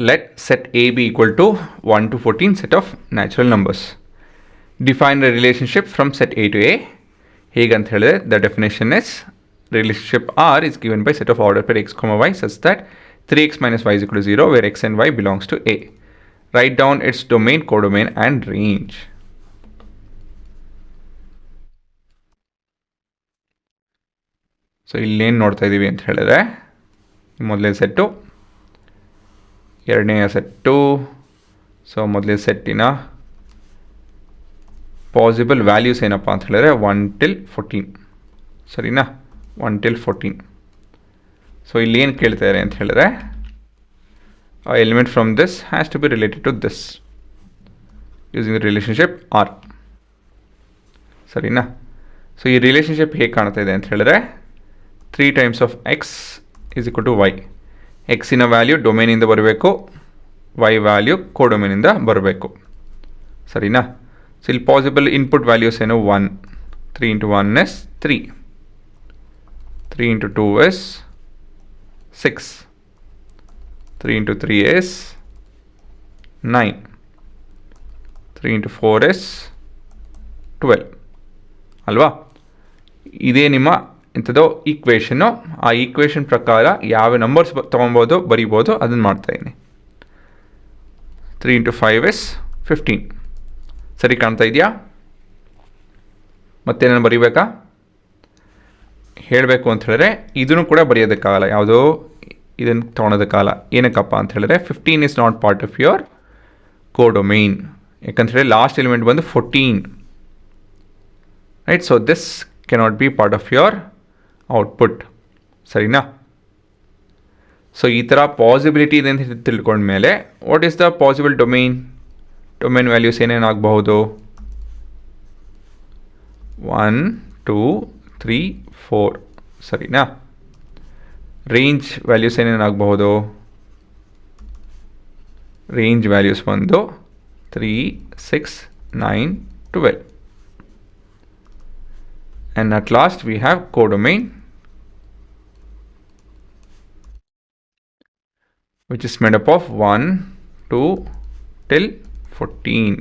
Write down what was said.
let set A be equal to 1 to 14 set of natural numbers. Define the relationship from set A to A. ಹೇಗಂತ ಹೇಳಿದ್ರೆ the definition is relationship R is given by set of order pair x comma y such that 3x minus y is equal to 0 where x and y belongs to A. Write down its domain, codomain and range. So ಇಲ್ಲೇನು ನೋಡ್ತಾ ಇದ್ದೀವಿ ಅಂತ ಹೇಳಿದ್ರೆ ಮೊದಲನೇ set, ಎರಡನೇ set. So ಮೊದಲನೇ ಸೆಟ್ಟಿನ possible values ಏನಪ್ಪ ಅಂತ ಹೇಳಿದ್ರೆ 1 till 14, ಸರಿನಾ? 1 till 14. ಸೊ ಇಲ್ಲಿ ಏನು ಕೇಳ್ತಾರೆ ಅಂತ ಹೇಳಿದ್ರೆ element from this has to be related to this using the relationship R, ಸರಿನಾ? ಸೊ ಈ ರಿಲೇಷನ್ಶಿಪ್ ಹೇಗೆ ಕಾಣ್ತಾ ಇದೆ ಅಂತ ಹೇಳಿದ್ರೆ 3 times of x is equal to y. ಎಕ್ಸಿನ ವ್ಯಾಲ್ಯೂ ಡೊಮೇನಿಂದ ಬರಬೇಕು, y ವ್ಯಾಲ್ಯೂ ಕೋಡೊಮೇನಿಂದ ಬರಬೇಕು, ಸರಿನಾ? ಸೊ ಇಲ್ಲಿ ಪಾಸಿಬಲ್ ಇನ್ಪುಟ್ ವ್ಯಾಲ್ಯೂಸ್ ಏನು? 1. 3 into 1 is 3. 3 into 2 is 6. 3 into 3 is 9. 3 into 4 is 12 ಅಲ್ವಾ? ಇದೇ ನಿಮ್ಮ ಇಂಥದ್ದು ಈಕ್ವೇಷನ್ನು. ಆ ಈಕ್ವೇಷನ್ ಪ್ರಕಾರ ಯಾವ ನಂಬರ್ಸ್ ತೊಗೊಬೋದು, ಬರಿಬೋದು, ಅದನ್ನು ಮಾಡ್ತಾಯಿದ್ದೀನಿ. 3 into 5 is 15. ಸರಿ ಕಾಣ್ತಾ ಇದೆಯಾ? ಮತ್ತೇನೇನು ಬರೀಬೇಕಾ? ಹೇಳಬೇಕು ಅಂತ ಹೇಳಿದ್ರೆ ಇದನ್ನು ಕೂಡ ಬರೆಯೋದಕ್ಕಾಗಲ್ಲ, ಯಾವುದೋ ಇದನ್ನು ತೊಗೊಳೋದಕ್ಕಾಗಲ್ಲ. ಏನಕ್ಕಪ್ಪ ಅಂತ ಹೇಳಿದ್ರೆ 15 is not part of your codomain. ಯಾಕಂತ ಹೇಳಿ ಲಾಸ್ಟ್ ಎಲಿಮೆಂಟ್ ಬಂದು 14, right? So this cannot be part of your output, ಸರಿನಾ? ಸೊ ಈ ಥರ ಪಾಸಿಬಿಲಿಟಿ ಇದೆ ಅಂತ ತಿಳ್ಕೊಂಡ್ಮೇಲೆ what is the possible domain? Domain values ಏನೇನಾಗಬಹುದು? 1 2 3 4, ಸರಿನಾ? ರೇಂಜ್ ವ್ಯಾಲ್ಯೂಸ್ ಏನೇನಾಗಬಹುದು? ರೇಂಜ್ ವ್ಯಾಲ್ಯೂಸ್ ಬಂದು 3 6 9 12. And at last we have codomain, which is made up of 1 2 till 14.